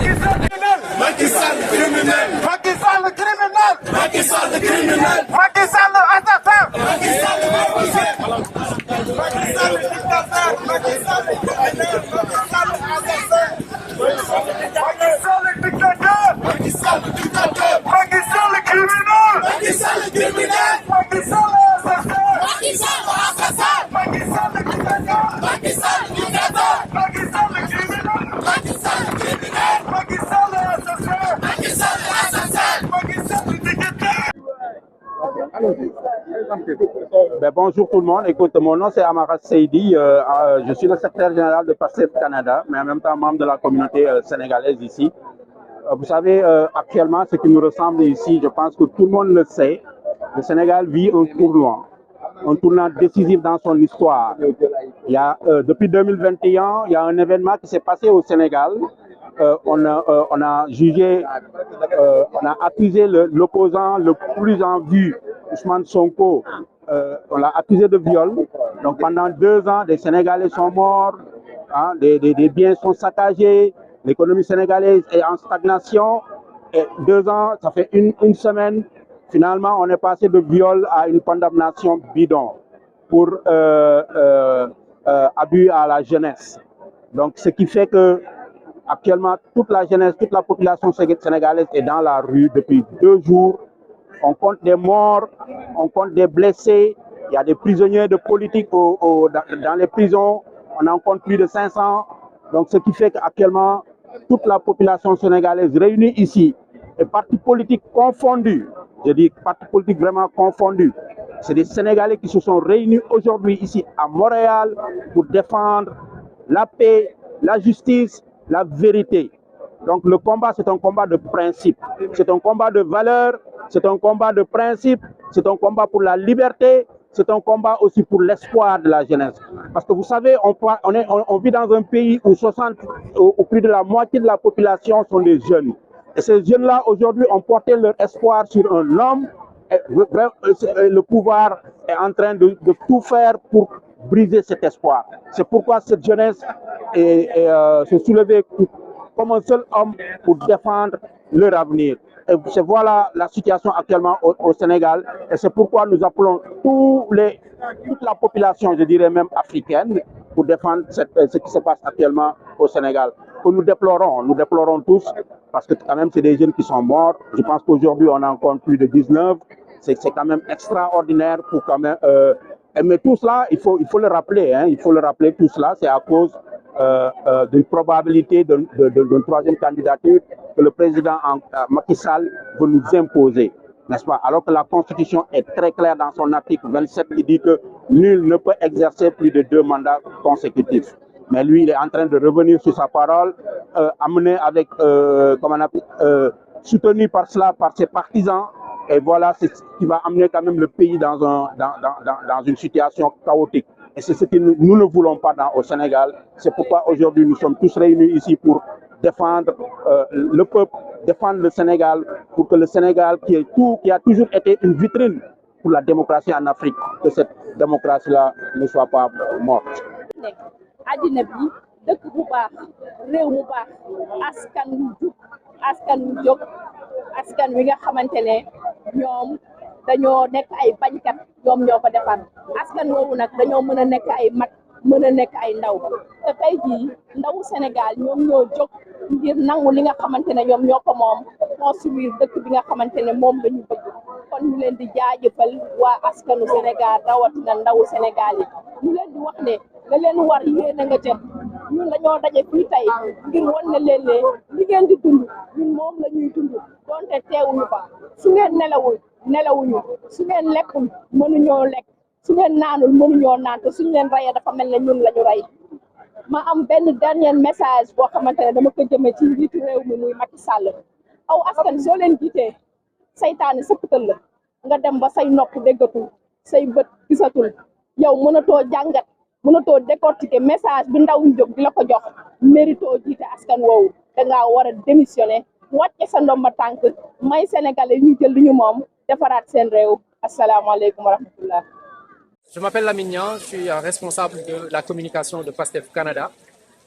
Macky Sall criminel. Macky Sall criminel. Macky Sall criminel. Macky Sall assassin. Macky Sall assassin. Macky Sall dictateur. Macky Sall criminel. Macky Sall assassin. Macky Sall dictateur. Macky Sall dictateur. Macky Sall criminel. Macky Sall criminel. Macky Sall assassin. Macky Sall assassin. Macky Sall dictateur. Macky Sall dictateur. Macky Sall criminel. Macky Sall criminel. Macky Sall assassin. Macky Sall assassin. Macky Sall dictateur. Ben, bonjour tout le monde. Écoute, mon nom c'est Amara Seydi. Je suis le secrétaire général de PASTEF Canada, mais en même temps membre de la communauté sénégalaise ici. Vous savez, actuellement, ce qui nous ressemble ici, je pense que tout le monde le sait, le Sénégal vit un tournant décisif dans son histoire. Il y a, depuis 2021, il y a un événement qui s'est passé au Sénégal. On a jugé, on a accusé l'opposant le plus en vue, Ousmane Sonko, on l'a accusé de viol. Donc pendant 2 ans, des Sénégalais sont morts, hein, des biens sont saccagés, l'économie sénégalaise est en stagnation. Et 2 ans, ça fait une semaine, finalement, on est passé de viol à une condamnation bidon pour abus à la jeunesse. Donc ce qui fait que actuellement, toute la jeunesse, toute la population sénégalaise est dans la rue depuis 2 jours. On compte des morts, on compte des blessés. Il y a des prisonniers de politique dans les prisons. On en compte plus de 500. Donc, ce qui fait qu'actuellement, toute la population sénégalaise réunie ici, et partis politiques confondus, je dis partis politiques vraiment confondus, c'est des Sénégalais qui se sont réunis aujourd'hui ici à Montréal pour défendre la paix, la justice, la vérité. Donc le combat, c'est un combat de principe, c'est un combat de valeur, c'est un combat de principe, c'est un combat pour la liberté, c'est un combat aussi pour l'espoir de la jeunesse. Parce que vous savez, on vit dans un pays où plus de la moitié de la population sont des jeunes. Et ces jeunes-là, aujourd'hui, ont porté leur espoir sur un homme. Et le pouvoir est en train de tout faire pour briser cet espoir. C'est pourquoi cette jeunesse se soulevée comme un seul homme pour défendre leur avenir. Et voilà la situation actuellement au Sénégal. Et c'est pourquoi nous appelons toute la population, je dirais même africaine, pour défendre ce qui se passe actuellement au Sénégal. Que nous déplorons tous, parce que quand même c'est des jeunes qui sont morts. Je pense qu'aujourd'hui on en compte plus de 19. C'est quand même extraordinaire pour quand même... mais tout cela, il faut le rappeler, hein, il faut le rappeler, tout cela, c'est à cause d'une probabilité d'une 3e candidature que le président Macky Sall veut nous imposer, n'est-ce pas? Alors que la Constitution est très claire dans son article 27 qui dit que nul ne peut exercer plus de 2 mandats consécutifs. Mais lui, il est en train de revenir sur sa parole, amené avec, soutenu par cela, par ses partisans. Et voilà, c'est ce qui va amener quand même le pays dans une situation chaotique. Et c'est ce que nous ne voulons pas au Sénégal. C'est pourquoi aujourd'hui nous sommes tous réunis ici pour défendre le peuple, défendre le Sénégal, pour que le Sénégal, qui a toujours été une vitrine pour la démocratie en Afrique, que cette démocratie-là ne soit pas morte. Adina bi dëkk bu baax réew mu baax askan wu jub askan wu jóg askan wi nga xamante ne ñoom dañoo nekk ay bañkat ñoom ñoo ko defar askan woowu nag dañoo mën a nekk ay mag mën a nekk ay ndaw te tey jii ndawu Sénégal ñoom ñoo jóg ngir nangu li nga xamante ne ñoom ñoo ko moom construire dëkk bi nga xamante ne moom la ñu bëgg kon ñu leen di jaajëfal waa askanu Sénégal rawatina ndawu Sénégal yi ñu leen di wax ne la leen war yéen a nga jëm ñun dañoo daje fii tey ngir wan ne leen ne li ngeen di dund ñun moom la ñuy dund donte teewuñu fa su ngeen nelawuñu su ngeen lekkul mënuñoo lekk su ngeen naanul mënuñoo naan te suñu leen rayee dafa mel ne ñun la ñu rey ma am benn dernier message boo xamante ne dama ko jëmee ci njiitu réew mi muy Macky Sall aw askan soo leen jiitee saytaane sëppatal la nga dem ba say nopp déggatul say bët gisatul yow mënatoo jàngat mënatoo décortiquer message bi ndaw ñu jóg di la ko jox mérito jiite askan woowu dangaa war a démissionner wàcce sa ndomba tànk may sénégalais ñu jël li ñu moom defaraat seen réew asalaamaaleykum wa rahmatullah. Je m'appelle Lamine Niang, je suis responsable de la communication de PASTEF Canada.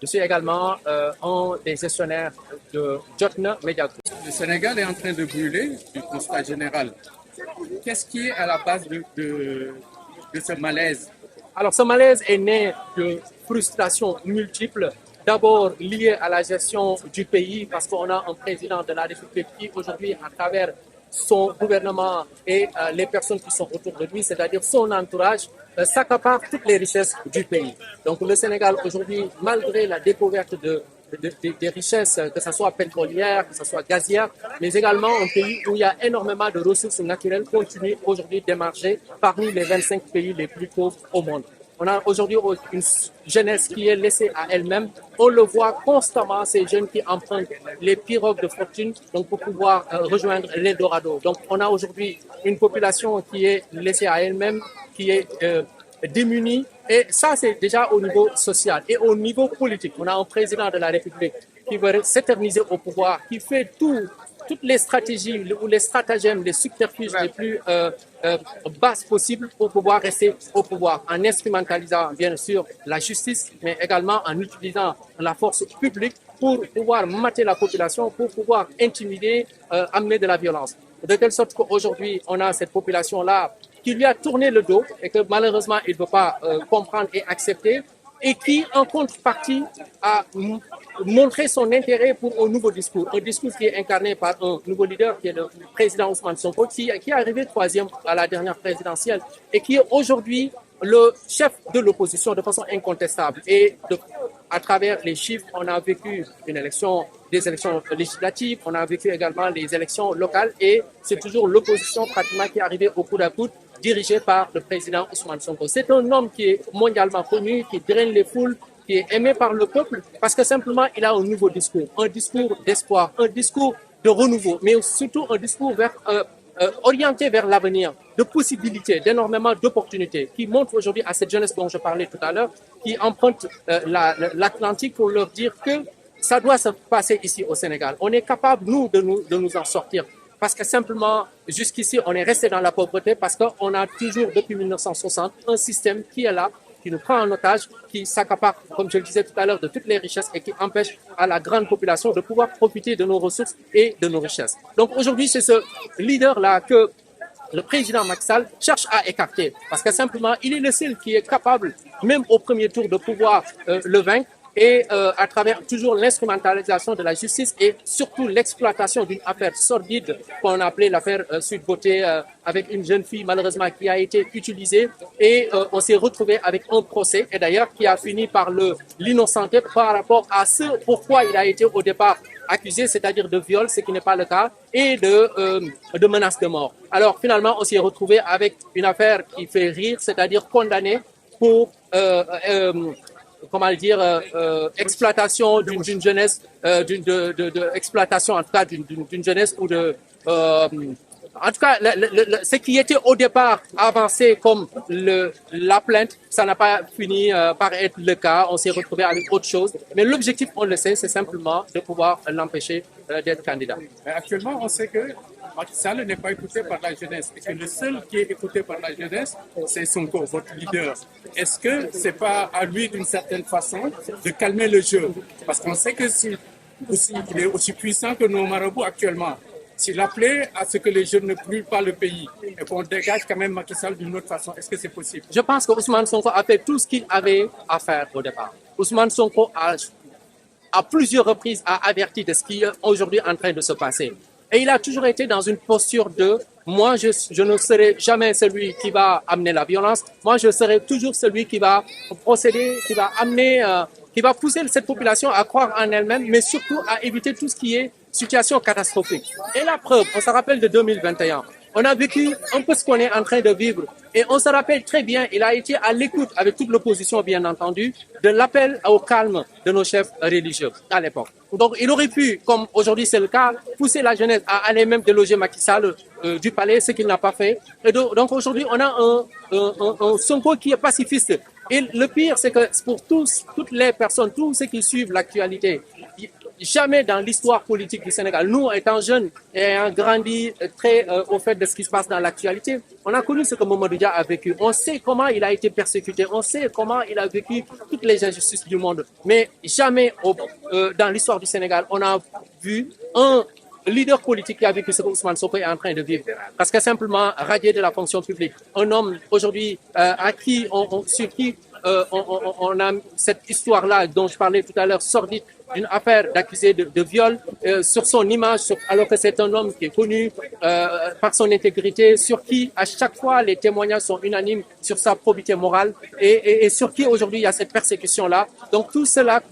Je suis également un des gestionnaires de Jotna Media Group. Le Sénégal est en train de brûler du constat général. Qu'est-ce qui est à la base de ce malaise? Alors, ce malaise est né de frustrations multiples. D'abord liées à la gestion du pays, parce qu'on a un président de la République qui, aujourd'hui, à travers son gouvernement et les personnes qui sont autour de lui, c'est-à-dire son entourage, s'accapare toutes les richesses du pays. Donc, le Sénégal, aujourd'hui, malgré la découverte des richesses, que ce soit pétrolières, que ce soit gazières, mais également un pays où il y a énormément de ressources naturelles, continue aujourd'hui d'émerger parmi les 25 pays les plus pauvres au monde. On a aujourd'hui une jeunesse qui est laissée à elle-même. On le voit constamment, ces jeunes qui empruntent les pirogues de fortune donc pour pouvoir rejoindre l'Eldorado. Donc, on a aujourd'hui une population qui est laissée à elle-même, qui est démunie. Et ça, c'est déjà au niveau social. Et au niveau politique, on a un président de la République qui veut s'éterniser au pouvoir, qui fait toutes les stratégies ou les stratagèmes, les subterfuges les plus basses possibles pour pouvoir rester au pouvoir, en instrumentalisant bien sûr la justice, mais également en utilisant la force publique pour pouvoir mater la population, pour pouvoir intimider, amener de la violence. De telle sorte qu'aujourd'hui, on a cette population-là qui lui a tourné le dos et que malheureusement, il ne veut pas comprendre et accepter, et qui, en contrepartie, a montré son intérêt pour un nouveau discours. Un discours qui est incarné par un nouveau leader, qui est le président Ousmane Sonko, qui est arrivé troisième à la dernière présidentielle et qui est aujourd'hui le chef de l'opposition de façon incontestable. Et à travers les chiffres, on a vécu des élections législatives, on a vécu également les élections locales et c'est toujours l'opposition pratiquement qui est arrivée au coude à coude, dirigé par le président Ousmane Sonko. C'est un homme qui est mondialement connu, qui draine les foules, qui est aimé par le peuple parce que simplement il a un nouveau discours, un discours d'espoir, un discours de renouveau, mais surtout un discours orienté vers l'avenir, de possibilités, d'énormément d'opportunités, qui montre aujourd'hui à cette jeunesse dont je parlais tout à l'heure, qui emprunte l'Atlantique pour leur dire que ça doit se passer ici au Sénégal. On est capable, nous, de nous en sortir. Parce que simplement, jusqu'ici, on est resté dans la pauvreté parce qu'on a toujours, depuis 1960, un système qui est là, qui nous prend en otage, qui s'accapare, comme je le disais tout à l'heure, de toutes les richesses et qui empêche à la grande population de pouvoir profiter de nos ressources et de nos richesses. Donc aujourd'hui, c'est ce leader-là que le président Macky Sall cherche à écarter parce que simplement, il est le seul qui est capable, même au premier tour, de pouvoir le vaincre. Et à travers toujours l'instrumentalisation de la justice et surtout l'exploitation d'une affaire sordide qu'on a appelée l'affaire Sweet Beauté avec une jeune fille malheureusement qui a été utilisée et on s'est retrouvé avec un procès et d'ailleurs qui a fini par l'innocenter par rapport à ce pourquoi il a été au départ accusé, c'est-à-dire de viol, ce qui n'est pas le cas, et de menaces de mort. Alors finalement on s'est retrouvé avec une affaire qui fait rire, c'est-à-dire condamné pour comment le dire, exploitation d'une jeunesse, exploitation en tout cas d'une jeunesse ou en tout cas, ce qui était au départ avancé comme la plainte, ça n'a pas fini par être le cas. On s'est retrouvé avec autre chose. Mais l'objectif, on le sait, c'est simplement de pouvoir l'empêcher d'être candidat. Mais actuellement, on sait que Macky Sall n'est pas écouté par la jeunesse et que le seul qui est écouté par la jeunesse, c'est Sonko, votre leader. Est-ce que c'est pas à lui, d'une certaine façon, de calmer le jeu? Parce qu'on sait que il est aussi puissant que nos marabouts actuellement. S'il appelait à ce que les jeunes ne brûlent pas le pays et qu'on dégage quand même Macky Sall d'une autre façon, est-ce que c'est possible? Je pense que Ousmane Sonko a fait tout ce qu'il avait à faire au départ. Ousmane Sonko à plusieurs reprises a averti de ce qui est aujourd'hui en train de se passer. Et il a toujours été dans une posture de « moi, je ne serai jamais celui qui va amener la violence, moi, je serai toujours celui qui va procéder, qui va amener, qui va pousser cette population à croire en elle-même, mais surtout à éviter tout ce qui est situation catastrophique. » Et la preuve, on se rappelle de 2021. On a vécu un peu ce qu'on est en train de vivre. Et on se rappelle très bien, il a été à l'écoute, avec toute l'opposition bien entendu, de l'appel au calme de nos chefs religieux à l'époque. Donc il aurait pu, comme aujourd'hui c'est le cas, pousser la jeunesse à aller même déloger Macky Sall du palais, ce qu'il n'a pas fait. Et donc aujourd'hui, on a un Sonko qui est pacifiste. Et le pire, c'est que pour toutes les personnes, tous ceux qui suivent l'actualité, jamais dans l'histoire politique du Sénégal, nous étant jeunes et ayant grandi très au fait de ce qui se passe dans l'actualité, on a connu ce que Mamadou Dia a vécu. On sait comment il a été persécuté, on sait comment il a vécu toutes les injustices du monde. Mais jamais dans l'histoire du Sénégal, on a vu un leader politique qui a vécu ce que Ousmane Sonko est en train de vivre. Parce que simplement radié de la fonction publique. Un homme aujourd'hui sur qui on a cette histoire-là dont je parlais tout à l'heure, sordide, d'une affaire d'accusé de viol, sur son image, alors que c'est un homme qui est connu par son intégrité, sur qui à chaque fois les témoignages sont unanimes sur sa probité morale et sur qui aujourd'hui il y a cette persécution-là. Donc tout cela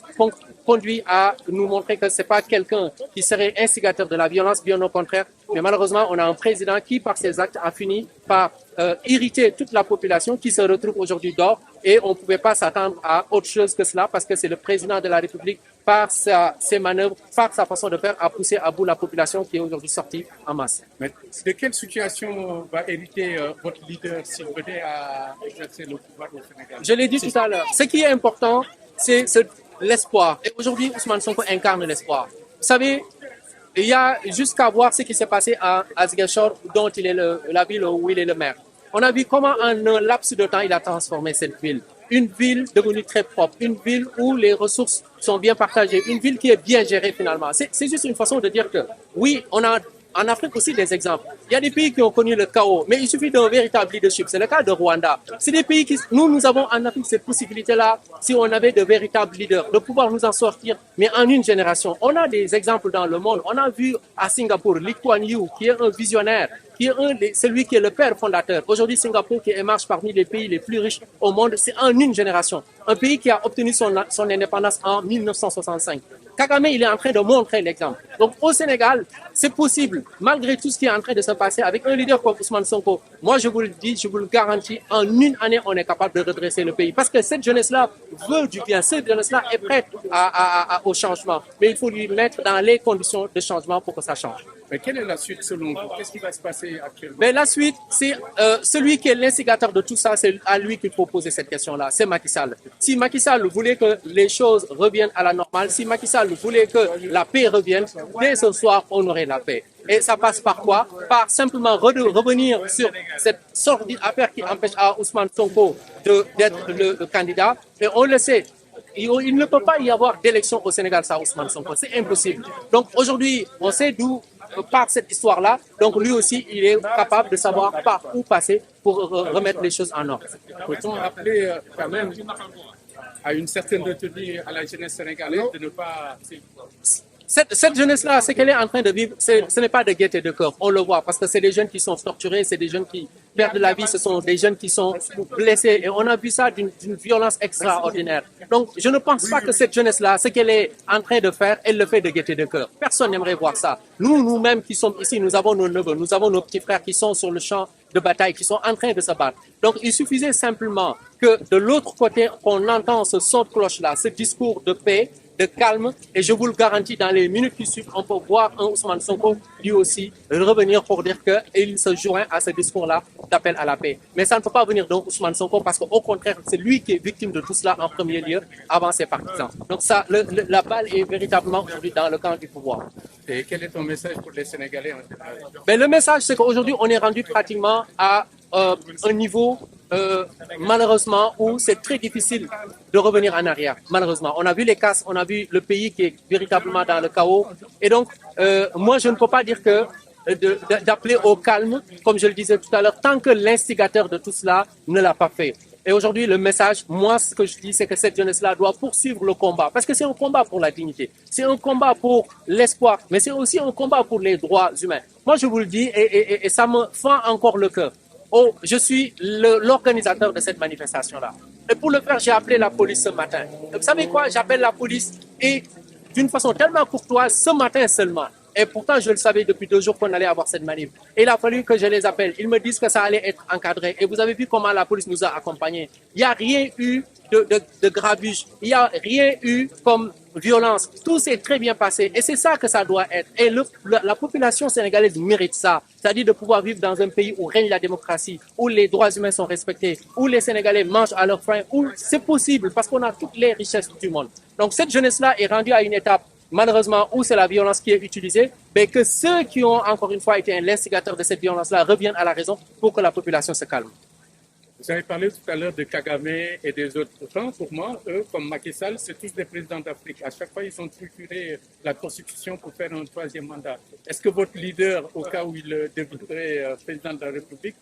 conduit à nous montrer que c'est pas quelqu'un qui serait instigateur de la violence, bien au contraire. Mais malheureusement, on a un président qui, par ses actes, a fini par irriter toute la population qui se retrouve aujourd'hui dehors. Et on ne pouvait pas s'attendre à autre chose que cela parce que c'est le président de la République, par ses manœuvres, par sa façon de faire, a poussé à bout la population qui est aujourd'hui sortie en masse. Mais de quelle situation va hériter votre leader s'il venait à exercer le pouvoir au Sénégal? Je l'ai dit tout à l'heure. Ce qui est important, c'est l'espoir. Et aujourd'hui, Ousmane Sonko incarne l'espoir. Vous savez, il y a jusqu'à voir ce qui s'est passé à Ziguinchor, dont il est la ville où il est le maire. On a vu comment en un laps de temps, il a transformé cette ville. Une ville devenue très propre, une ville où les ressources sont bien partagées, une ville qui est bien gérée finalement. C'est juste une façon de dire que oui, on a en Afrique aussi des exemples. Il y a des pays qui ont connu le chaos, mais il suffit d'un véritable leadership. C'est le cas de Rwanda. C'est des pays qui, nous avons en Afrique cette possibilité-là, si on avait de véritables leaders, de pouvoir nous en sortir, mais en une génération. On a des exemples dans le monde. On a vu à Singapour, Lee Kuan Yew, qui est un visionnaire, qui est celui qui est le père fondateur. Aujourd'hui, Singapour qui émarge parmi les pays les plus riches au monde, c'est en une génération. Un pays qui a obtenu son indépendance en 1965. Kagame, il est en train de montrer l'exemple. Donc au Sénégal, c'est possible, malgré tout ce qui est en train de se passer avec un leader comme Ousmane Sonko. Moi, je vous le dis, je vous le garantis, en une année, on est capable de redresser le pays. Parce que cette jeunesse-là veut du bien, cette jeunesse-là est prête au changement. Mais il faut lui mettre dans les conditions de changement pour que ça change. Mais quelle est la suite selon vous? Qu'est-ce qui va se passer actuellement? Mais la suite, c'est celui qui est l'instigateur de tout ça, c'est à lui qu'il faut poser cette question-là, c'est Macky Sall. Si Macky Sall voulait que les choses reviennent à la normale, si Macky Sall voulait que la paix revienne, dès ce soir, on aurait la paix. Et ça passe par quoi? Par simplement revenir sur cette sordide affaire qui empêche à Ousmane Sonko d'être le candidat. Et on le sait. Il ne peut pas y avoir d'élection au Sénégal sans Ousmane Sonko. C'est impossible. Donc aujourd'hui, on sait d'où part cette histoire-là. Donc lui aussi, il est capable de savoir par où passer pour remettre les choses en ordre. Peut-on rappeler quand même à une certaine retenue à la jeunesse sénégalaise de ne pas... Cette jeunesse-là, ce qu'elle est en train de vivre, ce n'est pas de gaieté de cœur. On le voit parce que c'est des jeunes qui sont torturés, c'est des jeunes qui perdent la vie, ce sont des jeunes qui sont blessés. Et on a vu ça d'une violence extraordinaire. Donc, je ne pense pas que cette jeunesse-là, ce qu'elle est en train de faire, elle le fait de gaieté de cœur. Personne n'aimerait voir ça. Nous-mêmes qui sommes ici, nous avons nos neveux, nous avons nos petits frères qui sont sur le champ de bataille, qui sont en train de se battre. Donc, il suffisait simplement que de l'autre côté, qu'on entend ce son de cloche-là, ce discours de paix, de calme, et je vous le garantis, dans les minutes qui suivent, on peut voir un Ousmane Sonko lui aussi revenir pour dire qu'il se joint à ce discours-là d'appel à la paix. Mais ça ne peut pas venir d'un Ousmane Sonko parce qu'au contraire, c'est lui qui est victime de tout cela en premier lieu avant ses partisans. Donc ça, la balle est véritablement aujourd'hui dans le camp du pouvoir. Et quel est ton message pour les Sénégalais en général? Ben, le message, c'est qu'aujourd'hui, on est rendu pratiquement à un niveau, malheureusement, où c'est très difficile de revenir en arrière. Malheureusement, on a vu les casses, on a vu le pays qui est véritablement dans le chaos. Et donc, moi, je ne peux pas dire que d'appeler au calme, comme je le disais tout à l'heure, tant que l'instigateur de tout cela ne l'a pas fait. Et aujourd'hui, le message, moi, ce que je dis, c'est que cette jeunesse-là doit poursuivre le combat. Parce que c'est un combat pour la dignité. C'est un combat pour l'espoir. Mais c'est aussi un combat pour les droits humains. Moi, je vous le dis, et ça me fend encore le cœur. Oh, je suis l'organisateur de cette manifestation-là. Et pour le faire, j'ai appelé la police ce matin. Et vous savez quoi? J'appelle la police et d'une façon tellement courtoise, ce matin seulement. Et pourtant, je le savais depuis 2 jours qu'on allait avoir cette manif. Et il a fallu que je les appelle. Ils me disent que ça allait être encadré. Et vous avez vu comment la police nous a accompagnés. Il n'y a rien eu de grabuge. Il n'y a rien eu comme violence. Tout s'est très bien passé. Et c'est ça que ça doit être. Et la population sénégalaise mérite ça. C'est-à-dire de pouvoir vivre dans un pays où règne la démocratie, où les droits humains sont respectés, où les Sénégalais mangent à leur faim, où c'est possible parce qu'on a toutes les richesses du monde. Donc cette jeunesse-là est rendue à une étape malheureusement, où c'est la violence qui est utilisée, mais que ceux qui ont encore une fois été l'instigateur de cette violence-là reviennent à la raison pour que la population se calme. Vous avez parlé tout à l'heure de Kagame et des autres. Pourtant, pour moi, eux, comme Macky Sall, c'est tous des présidents d'Afrique. À chaque fois, ils ont structuré la Constitution pour faire un troisième mandat. Est-ce que votre leader, au cas où il deviendrait président de la République,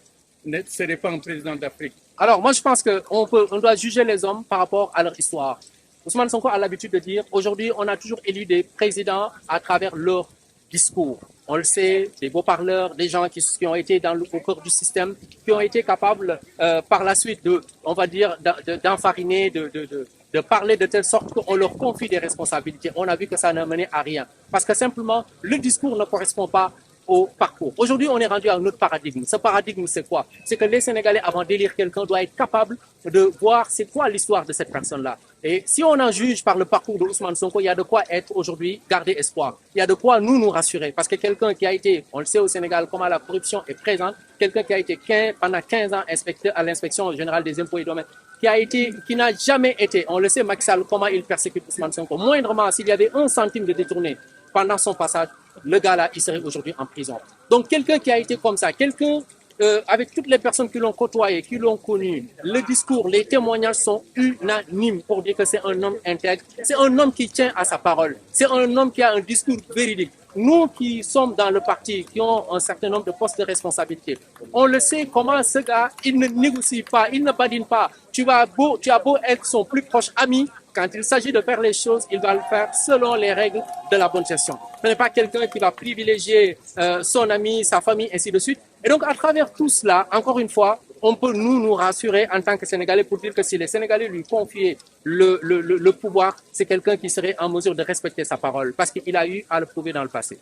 ne serait pas un président d'Afrique? Alors, moi, je pense qu'on doit juger les hommes par rapport à leur histoire. Ousmane Sonko a l'habitude de dire, aujourd'hui, on a toujours élu des présidents à travers leur discours. On le sait, des beaux parleurs, des gens qui ont été au cœur du système, qui ont été capables par la suite on va dire, d'enfariner, de parler de telle sorte qu'on leur confie des responsabilités. On a vu que ça n'a mené à rien. Parce que simplement, le discours ne correspond pas au parcours. Aujourd'hui, on est rendu à un autre paradigme. Ce paradigme, c'est quoi? C'est que les Sénégalais, avant d'élire quelqu'un, doivent être capables de voir c'est quoi l'histoire de cette personne-là. Et si on en juge par le parcours de Ousmane Sonko, il y a de quoi être aujourd'hui, garder espoir. Il y a de quoi nous rassurer. Parce que quelqu'un qui a été, on le sait au Sénégal, comment la corruption est présente, quelqu'un qui a été pendant 15 ans inspecteur à l'inspection générale des impôts et domaines, qui n'a jamais été, on le sait, Macky Sall, comment il persécute Ousmane Sonko. Moindrement, s'il y avait 1 centime de détourné pendant son passage, le gars-là, il serait aujourd'hui en prison. Donc, quelqu'un qui a été comme ça, quelqu'un avec toutes les personnes qui l'ont côtoyé, qui l'ont connu, le discours, les témoignages sont unanimes pour dire que c'est un homme intègre, c'est un homme qui tient à sa parole, c'est un homme qui a un discours véridique. Nous qui sommes dans le parti, qui ont un certain nombre de postes de responsabilité, on le sait comment ce gars, il ne négocie pas, il ne badine pas. Tu as beau être son plus proche ami, quand il s'agit de faire les choses, il va le faire selon les règles de la bonne gestion. Ce n'est pas quelqu'un qui va privilégier son ami, sa famille, ainsi de suite. Et donc, à travers tout cela, encore une fois, on peut nous rassurer en tant que Sénégalais pour dire que si les Sénégalais lui confiaient le pouvoir, c'est quelqu'un qui serait en mesure de respecter sa parole parce qu'il a eu à le prouver dans le passé.